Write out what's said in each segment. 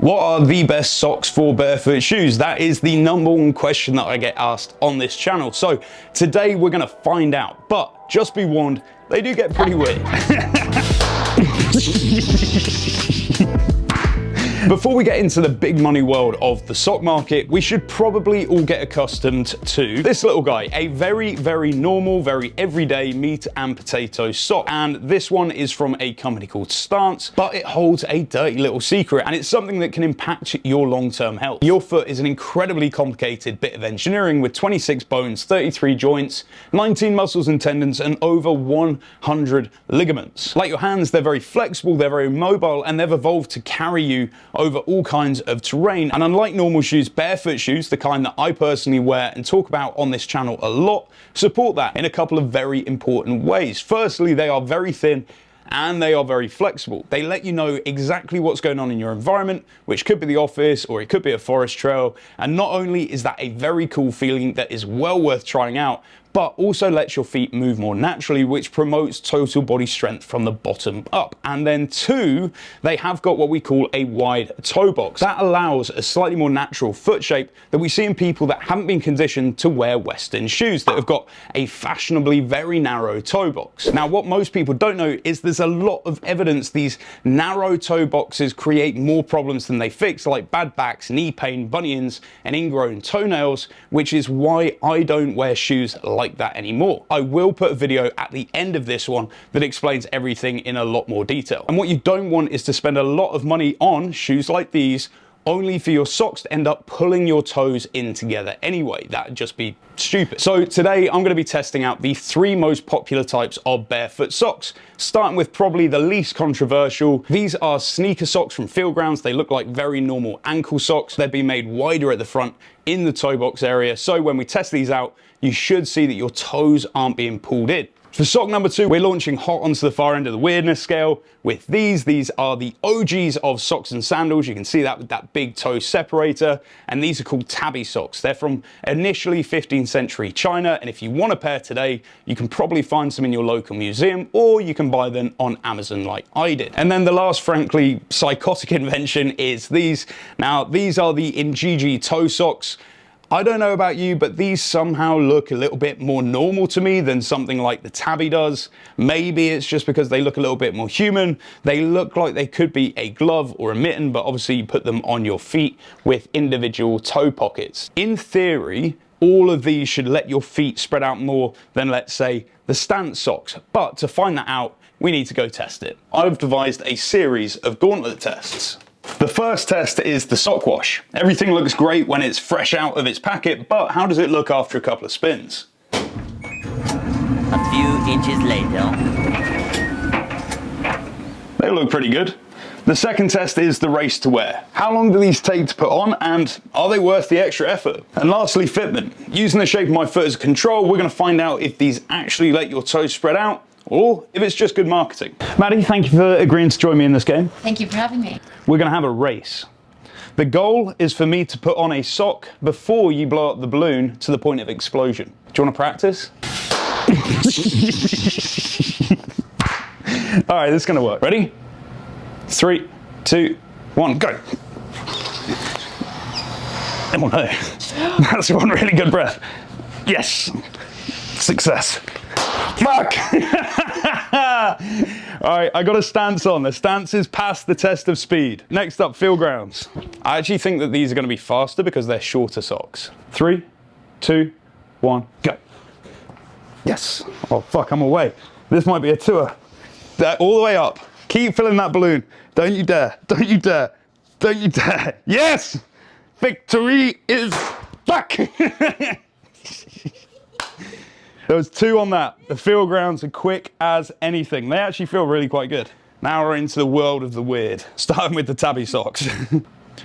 What are the best socks for barefoot shoes? That is the #1 question that I get asked on this channel. So today we're gonna find out, but just be warned, they do get pretty weird. Before we get into the big money world of the sock market, we should probably all get accustomed to this little guy, a very, very normal, very everyday meat and potato sock. And this one is from a company called Stance, but it holds a dirty little secret, and it's something that can impact your long-term health. Your foot is an incredibly complicated bit of engineering with 26 bones, 33 joints, 19 muscles and tendons, and over 100 ligaments. Like your hands, they're very flexible, they're very mobile, and they've evolved to carry you over all kinds of terrain. And unlike normal shoes, barefoot shoes, the kind that I personally wear and talk about on this channel a lot, support that in a couple of very important ways. Firstly, they are very thin and they are very flexible. They let you know exactly what's going on in your environment, which could be the office or it could be a forest trail. And not only is that a very cool feeling that is well worth trying out, but also lets your feet move more naturally, which promotes total body strength from the bottom up. And then 2, they have got what we call a wide toe box. That allows a slightly more natural foot shape that we see in people that haven't been conditioned to wear Western shoes, that have got a fashionably very narrow toe box. Now, what most people don't know is there's a lot of evidence these narrow toe boxes create more problems than they fix, like bad backs, knee pain, bunions, and ingrown toenails, which is why I don't wear shoes like that anymore. I will put a video at the end of this one that explains everything in a lot more detail. And what you don't want is to spend a lot of money on shoes like these only for your socks to end up pulling your toes in together anyway. That'd just be stupid. So today I'm going to be testing out the 3 most popular types of barefoot socks, starting with probably the least controversial. These are sneaker socks from Fieldgrounds. They look like very normal ankle socks. They've been made wider at the front in the toe box area, so when we test these out, you should see that your toes aren't being pulled in. For sock number 2, we're launching hot onto the far end of the weirdness scale with these. These are the OGs of socks and sandals. You can see that with that big toe separator. And these are called tabby socks. They're from initially 15th century China. And if you want a pair today, you can probably find some in your local museum, or you can buy them on Amazon like I did. And then the last, frankly, psychotic invention is these. Now, these are the Injiji toe socks. I don't know about you, but these somehow look a little bit more normal to me than something like the tabby does. Maybe it's just because they look a little bit more human. They look like they could be a glove or a mitten, but obviously you put them on your feet with individual toe pockets. In theory, all of these should let your feet spread out more than, let's say, the Stance socks. But to find that out, we need to go test it. I've devised a series of gauntlet tests. The first test is the sock wash. Everything looks great when it's fresh out of its packet, but how does it look after a couple of spins? A few inches later. They look pretty good. The second test is the race to wear. How long do these take to put on, and are they worth the extra effort? And lastly, fitment. Using the shape of my foot as a control, we're going to find out if these actually let your toes spread out, or if it's just good marketing. Maddie, thank you for agreeing to join me in this game. Thank you for having me. We're going to have a race. The goal is for me to put on a sock before you blow up the balloon to the point of explosion. Do you want to practice? All right, this is going to work. Ready? 3, 2, 1, go. Oh no, that's one really good breath. Yes, success. Fuck! All right, I got a Stance on. The Stance is past the test of speed. Next up, Fieldgrounds. I actually think that these are going to be faster because they're shorter socks. 3, 2, 1, go. Yes. Oh fuck, I'm away. This might be a tour. All the way up. Keep filling that balloon. Don't you dare. Don't you dare. Don't you dare. Yes! Victory is back! There was 2 on that. The Fieldgrounds are quick as anything. They actually feel really quite good. Now we're into the world of the weird, starting with the tabby socks.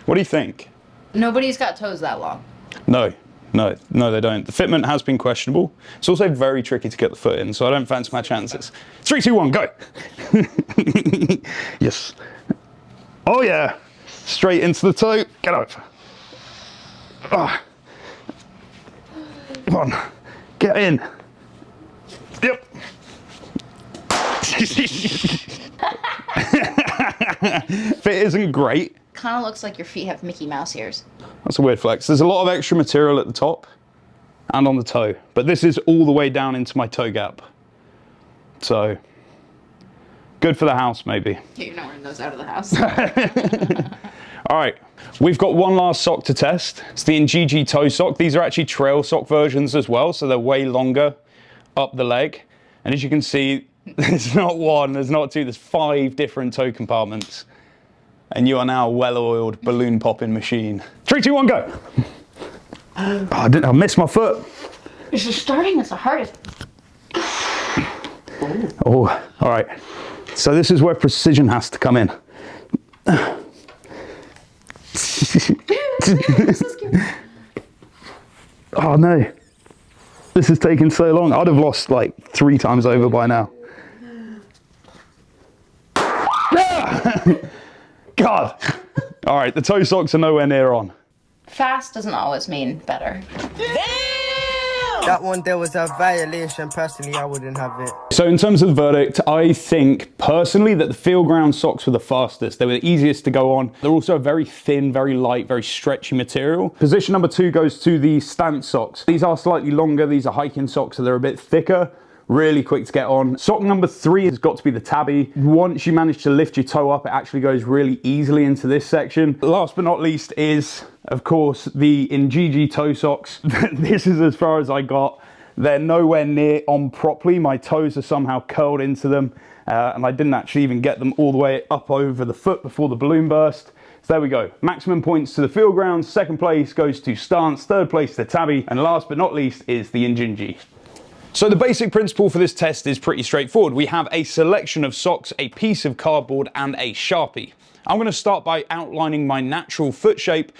What do you think? Nobody's got toes that long. No, they don't. The fitment has been questionable. It's also very tricky to get the foot in, so I don't fancy my chances. 3, 2, 1, go! Yes. Oh yeah. Straight into the toe. Get over. Oh. Come on. Get in. Yep. Fit isn't great. kind of looks like your feet have Mickey Mouse ears. That's a weird flex. There's a lot of extra material at the top and on the toe, but this is all the way down into my toe gap. So, good for the house, maybe. Yeah, you're not wearing those out of the house. All right, we've got one last sock to test. It's the Njiji toe sock. These are actually trail sock versions as well, so they're way longer up the leg. And as you can see, there's not one, there's not two, there's 5 different toe compartments. And you are now a well-oiled balloon popping machine. 3, 2, 1, go. Oh, I missed my foot. This is starting as the hardest. Oh, all right. So this is where precision has to come in. Oh no, this is taking so long. I'd have lost like 3 times over by now. God. All right, the toe socks are nowhere near on. Fast doesn't always mean better. That one there was a violation. Personally, I wouldn't have it. So in terms of the verdict, I think personally that the field ground socks were the fastest. They were the easiest to go on. They're also a very thin, very light, very stretchy material. Position number 2 goes to the stance socks. These are slightly longer. These are hiking socks, so they're a bit thicker. Really quick to get on. Sock number 3 has got to be the tabby. Once you manage to lift your toe up, it actually goes really easily into this section. Last but not least is, of course, the Njiji toe socks. This is as far as I got. They're nowhere near on properly. My toes are somehow curled into them, and I didn't actually even get them all the way up over the foot before the balloon burst. So there we go. Maximum points to the field ground. 2nd place goes to stance. 3rd place to tabby. And last but not least is the Njiji. So the basic principle for this test is pretty straightforward. We have a selection of socks, a piece of cardboard, and a Sharpie. I'm going to start by outlining my natural foot shape.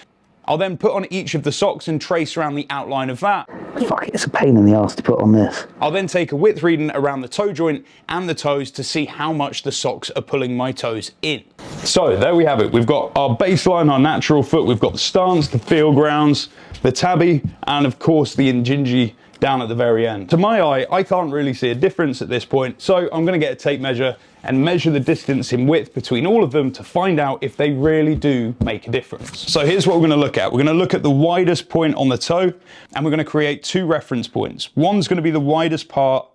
I'll then put on each of the socks and trace around the outline of that. Fuck, it's a pain in the arse to put on this. I'll then take a width reading around the toe joint and the toes to see how much the socks are pulling my toes in. So there we have it. We've got our baseline, our natural foot. We've got the stance, the field grounds, the tabby, and of course the Njiji down at the very end. To my eye, I can't really see a difference at this point, so I'm going to get a tape measure and measure the distance in width between all of them to find out if they really do make a difference. So here's what we're going to look at. We're going to look at the widest point on the toe, and we're going to create 2 reference points. One's going to be the widest part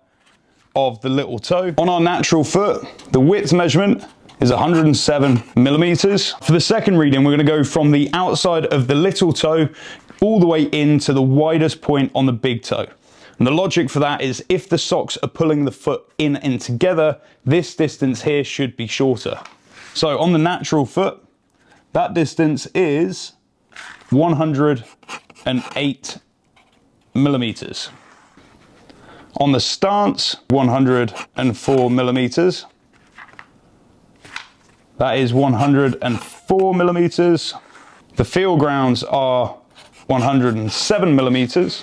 of the little toe. On our natural foot, the width measurement is 107 millimeters. For the second reading, we're going to go from the outside of the little toe all the way into the widest point on the big toe. And the logic for that is if the socks are pulling the foot in and together, this distance here should be shorter. So on the natural foot, that distance is 108 millimeters. On the stance, 104 millimeters. That is 104 millimeters. The field grounds are 107 millimeters,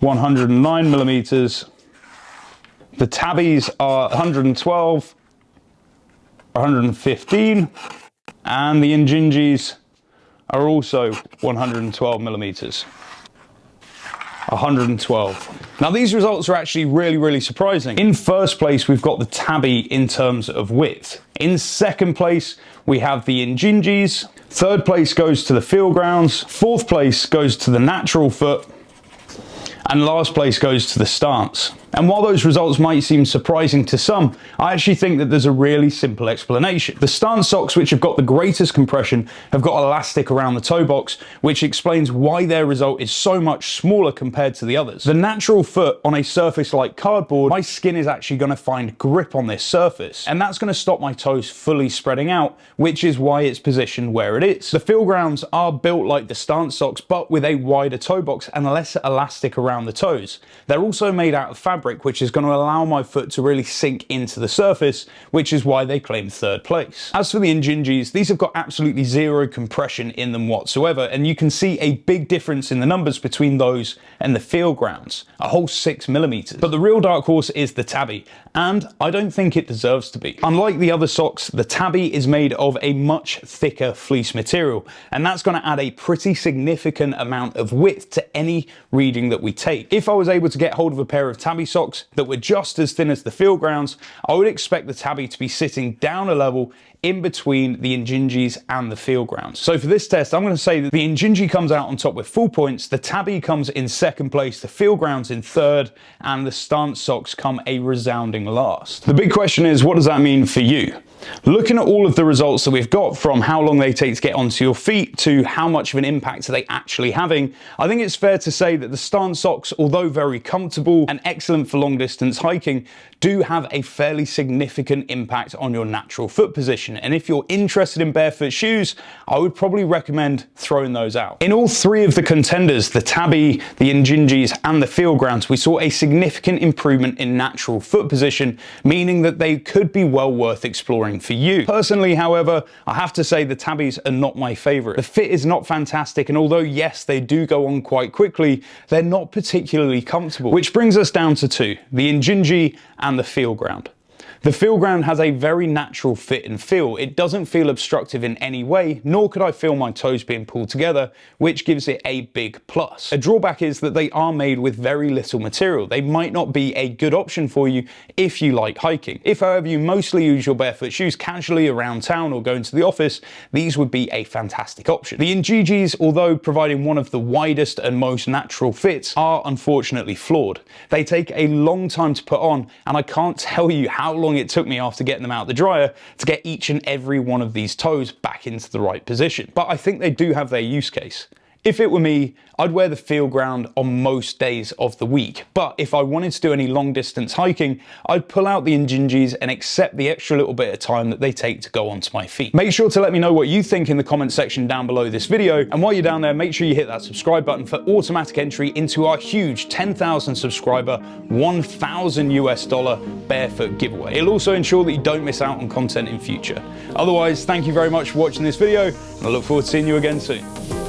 109 millimeters. The tabbies are 112, 115, and the Njinjis are also 112 millimeters. 112. Now these results are actually really surprising. In first place, we've got the tabby in terms of width. In second place, we have the Njinjis. Third place goes to the field grounds. Fourth place goes to the natural foot. And last place goes to the stance. And while those results might seem surprising to some, I actually think that there's a really simple explanation. The stance socks, which have got the greatest compression, have got elastic around the toe box, which explains why their result is so much smaller compared to the others. The natural foot on a surface like cardboard, my skin is actually going to find grip on this surface, and that's going to stop my toes fully spreading out, which is why it's positioned where it is. The field grounds are built like the stance socks, but with a wider toe box and less elastic around the toes. They're also made out of fabric, which is going to allow my foot to really sink into the surface, which is why they claim third place. As for the Njinjis, these have got absolutely zero compression in them whatsoever, and you can see a big difference in the numbers between those and the field grounds, a whole 6 millimeters. But the real dark horse is the tabby, and I don't think it deserves to be. Unlike the other socks, the tabby is made of a much thicker fleece material, and that's going to add a pretty significant amount of width to any reading that we take. If I was able to get hold of a pair of tabby socks that were just as thin as the field grounds, I would expect the tabby to be sitting down a level in between the Injinjis and the field grounds. So for this test, I'm going to say that the Injinji comes out on top with full points, the tabby comes in second place, the field grounds in third, and the stance socks come a resounding last. The big question is, what does that mean for you? Looking at all of the results that we've got, from how long they take to get onto your feet to how much of an impact are they actually having, I think it's fair to say that the stance socks, although very comfortable and excellent for long distance hiking, do have a fairly significant impact on your natural foot position. And if you're interested in barefoot shoes, I would probably recommend throwing those out. In all three of the contenders, the tabby, the Injinjis, and the field grounds, we saw a significant improvement in natural foot position, meaning that they could be well worth exploring for you. Personally, however, I have to say the tabbies are not my favorite. The fit is not fantastic, and although yes, they do go on quite quickly, they're not particularly comfortable. Which brings us down to two, the Injinji and the field ground. The field ground has a very natural fit and feel. It doesn't feel obstructive in any way, nor could I feel my toes being pulled together, which gives it a big plus. A drawback is that they are made with very little material. They might not be a good option for you if you like hiking. If, however, you mostly use your barefoot shoes casually around town or going to the office, these would be a fantastic option. The Injinjis, although providing one of the widest and most natural fits, are unfortunately flawed. They take a long time to put on, and I can't tell you how long it took me after getting them out the dryer to get each and every one of these toes back into the right position. But I think they do have their use case. If it were me, I'd wear the field ground on most days of the week. But if I wanted to do any long distance hiking, I'd pull out the Injinjis and accept the extra little bit of time that they take to go onto my feet. Make sure to let me know what you think in the comment section down below this video. And while you're down there, make sure you hit that subscribe button for automatic entry into our huge 10,000 subscriber, $1,000 barefoot giveaway. It'll also ensure that you don't miss out on content in future. Otherwise, thank you very much for watching this video, and I look forward to seeing you again soon.